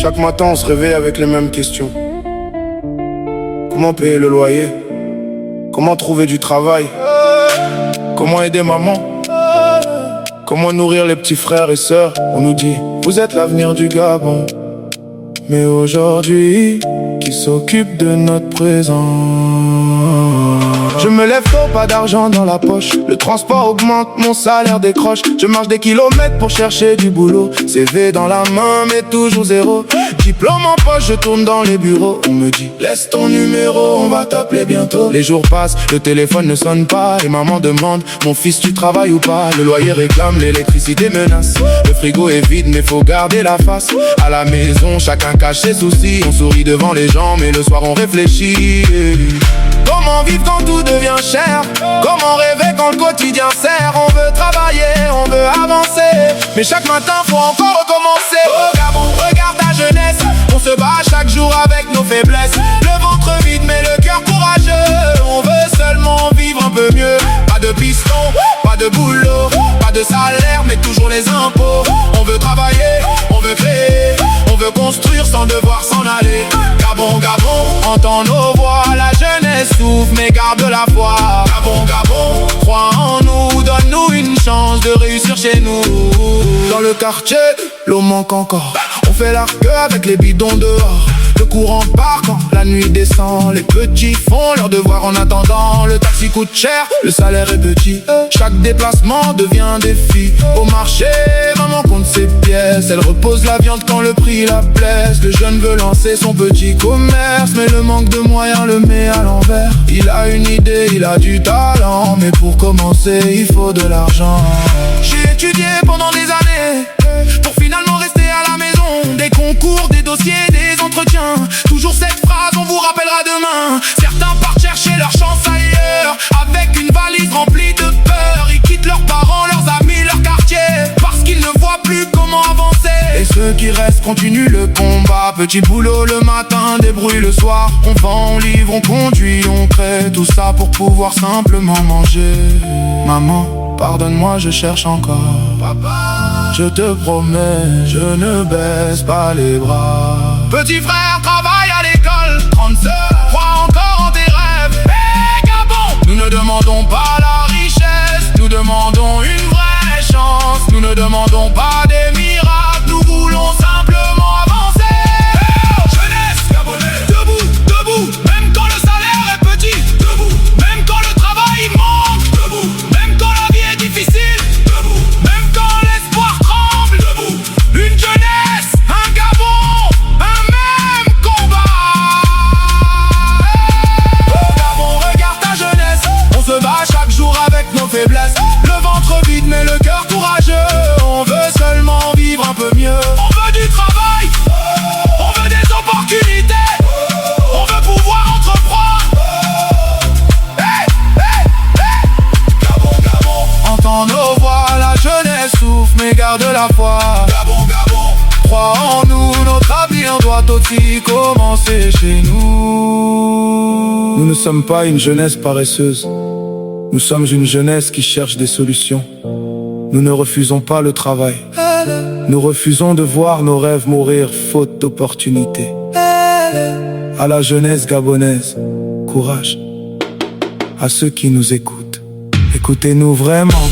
Chaque matin on se réveille avec les mêmes questions. Comment payer le loyer? Comment trouver du travail? Comment aider maman? Comment nourrir les petits frères et sœurs? On nous dit, vous êtes l'avenir du Gabon. Mais aujourd'hui, qui s'occupe de notre présent? Je me lève tôt, pas d'argent dans la poche. Le transport augmente, mon salaire décroche. Je marche des kilomètres pour chercher du boulot. CV dans la main, mais toujours zéro. Diplôme en poche, je tourne dans les bureaux. On me dit, laisse ton numéro, on va t'appeler bientôt. Les jours passent, le téléphone ne sonne pas. Et maman demande, mon fils tu travailles ou pas? Le loyer réclame, l'électricité menace. Le frigo est vide, mais faut garder la face. À la maison, chacun cache ses soucis. On sourit devant les gens, mais le soir on réfléchit. Comment vivre quand tout devient cher? Comment rêver quand le quotidien sert? On veut travailler, on veut avancer, mais chaque matin faut encore recommencer. Au Gabon, regarde ta jeunesse. On se bat chaque jour avec nos faiblesses. Le ventre vide mais le cœur courageux. On veut seulement vivre un peu mieux. Pas de piston, pas de boulot, pas de salaire mais toujours les impôts. On veut travailler, on veut créer, on veut construire sans devoir s'en aller. Gabon, Gabon, entends nos voix. La jeunesse souffre mais garde la foi. Gabon, Gabon, crois en nous. Donne-nous une chance de réussir chez nous. Dans le quartier, l'eau manque encore. On fait l'arc avec les bidons dehors. Le courant part quand la nuit descend. Les petits font leurs devoirs en attendant. Le taxi coûte cher, le salaire est petit. Chaque déplacement devient un défi. Au marché, maman compte ses pièces. Elle repose la viande quand le prix la blesse. Le jeune veut lancer son petit commerce, mais le manque de moyens le met à l'envers. Il a une idée, il a du talent, mais pour commencer, il faut de l'argent. J'ai étudié pendant des années pour finalement rester à la maison. Des concours, des dossiers, des entretiens. Toujours cette phrase, on vous rappellera demain. Certains partent chercher leur chance ailleurs, avec une valise remplie de peur. Ils quittent leurs parents, leurs amis, leur quartier, parce qu'ils ne voient plus comment avancer. Et ceux qui restent continuent le combat. Petit boulot le matin, débrouille le soir. On vend, on livre, on conduit, on crée. Tout ça pour pouvoir simplement manger. Maman, pardonne-moi, je cherche encore. Papa, je te promets, je ne baisse pas les bras. Petit frère, travaille à l'école, 30 heures, crois encore en tes rêves. Hey Gabon, nous ne demandons pas la richesse, nous demandons une vraie chance. Nous ne demandons pas des miracles, nous voulons simplement avancer. Hey, jeunesse gabonaise, debout, debout, même quand le salaire est petit. Debout, même quand le travail manque. Debout, même quand la vie est difficile. Debout, même quand l'espoir tremble. Debout, une jeunesse, un Gabon, un même combat. Au Gabon, regarde ta jeunesse. On se bat chaque jour avec nos faiblesses. Le ventre vide mais le cœur courageux. On veut seulement vivre un peu mieux. On veut du travail, on veut des opportunités, on veut pouvoir entreprendre. Hey, hey, hey. Gabon, Gabon, entends nos voix. La jeunesse souffre mais garde la foi. Gabon, Gabon, crois en nous. Notre avenir doit aussi commencer chez nous. Nous ne sommes pas une jeunesse paresseuse. Nous sommes une jeunesse qui cherche des solutions. Nous ne refusons pas le travail. Nous refusons de voir nos rêves mourir faute d'opportunités. À la jeunesse gabonaise, courage. À ceux qui nous écoutent, écoutez-nous vraiment.